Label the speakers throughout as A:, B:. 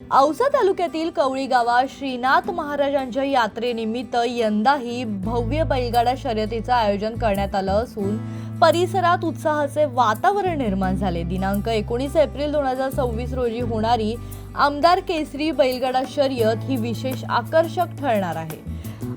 A: औसा तालुक्यातील कवळी गावात श्रीनाथ महाराजांच्या यात्रेनिमित्त यंदाही भव्य बैलगाडा शर्यतीचं आयोजन करण्यात आलं असून परिसरात उत्साहाचे वातावरण निर्माण झाले। दिनांक 19 एप्रिल 2026 रोजी होणारी आमदार केसरी बैलगाडा शर्यत ही विशेष आकर्षक ठरणार आहे।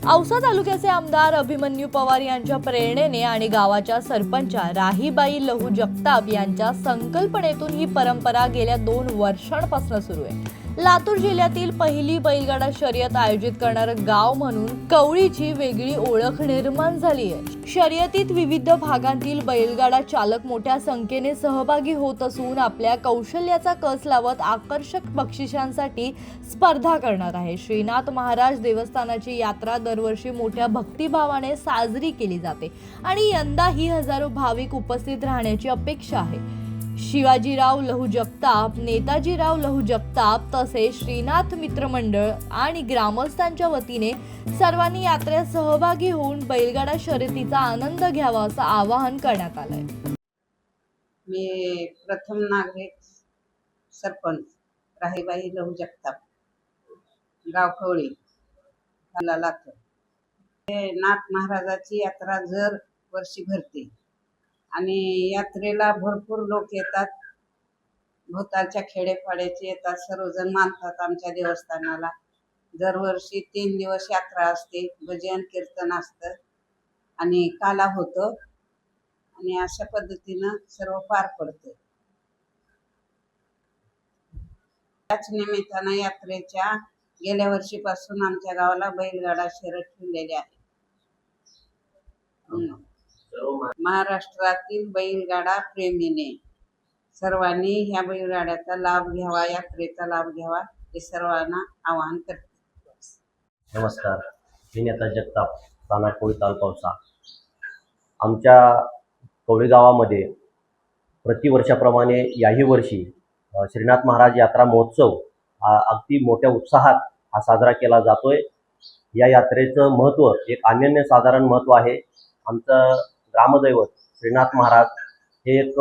A: औसा तालुक्याचे आमदार अभिमन्यू पवार यांच्या प्रेरणेने आणि गावाच्या सरपंचा राहीबाई लहू जगताप यांच्या संकल्पनेतून ही परंपरा गेल्या 2 वर्षांपासून सुरू आहे। लातूर जिल्ह्यातील पहिली बैलगाडा शर्यत आयोजित करणारं गाव म्हणून कवळीची वेगळी ओळख निर्माण झाली आहे। शर्यतीत विविध भागांतील बैलगाडा चालक मोठ्या संख्येने सहभागी होत असून आपल्या कौशल्याचा कस लावत आकर्षक बक्षिसांसाठी स्पर्धा करणार आहे। श्रीनाथ महाराज देवस्थानाची यात्रा दरवर्षी मोठ्या भक्तिभावाने साजरी केली जाते आणि यंदाही हजारो भाविक उपस्थित राहण्याची अपेक्षा आहे। शिवाजीराव लहू जगताप, नेताजीराव लहू जगताप तसेच श्रीनाथ मित्रमंडळ आणि ग्रामस्थांच्या वतीने सर्वांनी यात्रेत सहभागी होऊन बैलगाडा शर्यतीचा आनंद घ्यावा असं आवाहन करण्यात आलंय।
B: मी प्रथम नागरिक सरपंच राहीबाई लहू जगताप, गाव कवळी, लातूर। नाथ महाराजाची यात्रा दर वर्षी भरते आणि यात्रेला भरपूर लोक येतात। भोवतालच्या खेडेपाड्याचे येतात, सर्वजण मानतात आमच्या देवस्थानाला। दरवर्षी 3 दिवस यात्रा असते, भजन कीर्तन असतं आणि काला होतो आणि अशा पद्धतीनं सर्व पार पडते। त्याच निमित्तानं यात्रेच्या गेल्या वर्षीपासून आमच्या गावाला बैलगाडा शर्यत ठेवलेली आहे। महाराष्ट्रातील बैलगाडा प्रेमीने सर्वांनी ह्या बैलगाड्याचा लाभ घ्यावा, यात्रेचा लाभ घ्यावा हे सर्वांना आवाहन करते।
C: नमस्कार, मी नेता जगताप, राहणार कवळी, तालुका औसा। आमच्या कवळी गावामध्ये प्रतिवर्षाप्रमाणे याही वर्षी श्रीनाथ महाराज यात्रा महोत्सव अगदी मोठ्या उत्साहात हा साजरा केला जातोय। या यात्रेचं महत्त्व एक अनन्यसाधारण महत्त्व आहे। आमचं ग्रामदैवत श्रीनाथ महाराज हे एक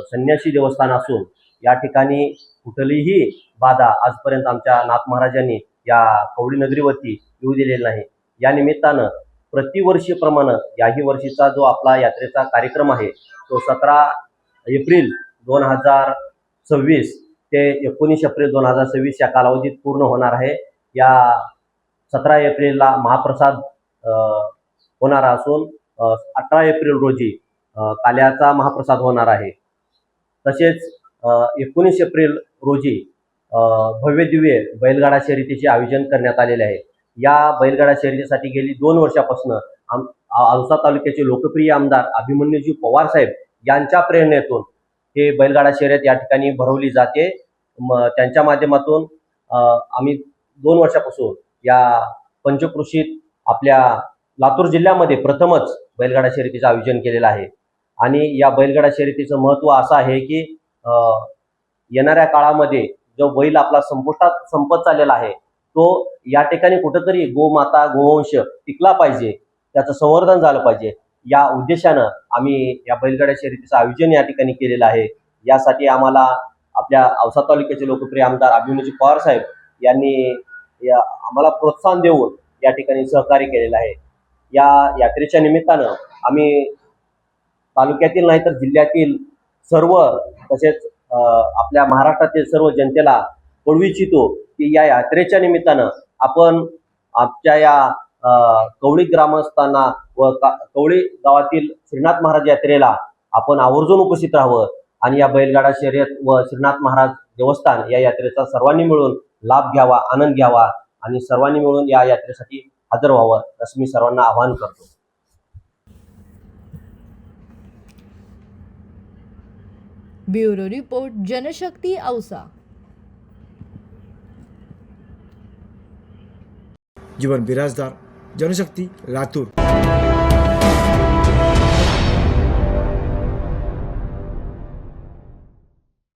C: संन्यासी देवस्थान असून या ठिकाणी कुठलीही बाधा आजपर्यंत आमच्या नाथ महाराजांनी या कवळी नगरीवरती येऊ दिलेली नाही। या निमित्तानं प्रतिवर्षीप्रमाणे याही वर्षीचा जो आपला यात्रेचा कार्यक्रम आहे तो 17 एप्रिल 2026 ते 19 एप्रिल 2026 या कालावधीत पूर्ण होणार आहे। या 17 एप्रिलला महाप्रसाद होणार असून 18 एप्रिल रोजी काल्याचा महाप्रसाद होणार आहे। तसेच 19 एप्रिल रोजी भव्य दिव्य बैलगाडा शर्यतीचे आयोजन करण्यात आलेले आहे। या बैलगाडा शर्यतीसाठी गेली 2 वर्षापासून औसा तालुक्याचे लोकप्रिय आमदार अभिमन्यूजी पवार साहेब यांच्या प्रेरणेतून हे बैलगाडा शर्यत या ठिकाणी भरवली जाते। त्यांच्या माध्यमातून आम्ही 2 वर्षापासून या पंचक्रोशीत आपल्या लातूर जिल्ह्यामध्ये प्रथमच बैलगाडा शर्यतीचं आयोजन केलेलं आहे। आणि या बैलगाडा शर्यतीचं महत्त्व असं आहे की येणाऱ्या काळामध्ये जो बैल आपला संपत चाललेला आहे तो या ठिकाणी कुठंतरी गोमाता गोवंश टिकला पाहिजे, त्याचं संवर्धन झालं पाहिजे। या उद्देशानं आम्ही या बैलगाडा शर्यतीचं आयोजन या ठिकाणी केलेलं आहे। यासाठी आम्हाला आपल्या औसा तालुक्याचे लोकप्रिय आमदार अभिमन्यूजी पवार साहेब यांनी आम्हाला प्रोत्साहन देऊन या ठिकाणी सहकार्य केलेलं आहे। या यात्रेच्या निमित्तानं आम्ही तालुक्यातील नाही तर जिल्ह्यातील सर्व तसेच आपल्या महाराष्ट्रातील सर्व जनतेला कळवू इच्छितो की या यात्रेच्या निमित्तानं आपण आमच्या या कवळी ग्रामस्थांना व कवळी गावातील श्रीनाथ महाराज यात्रेला आपण आवर्जून उपस्थित राहावं आणि या बैलगाडा शर्यत व श्रीनाथ महाराज देवस्थान या यात्रेचा सर्वांनी मिळून लाभ घ्यावा, आनंद घ्यावा आणि सर्वांनी मिळून या यात्रेसाठी हजर व्हावं असं मी सर्वांना आवाहन करतो।
A: Bureau report, Janashakti Ausa.
D: जीवन बिराजदार, जनशक्ती, लातूर।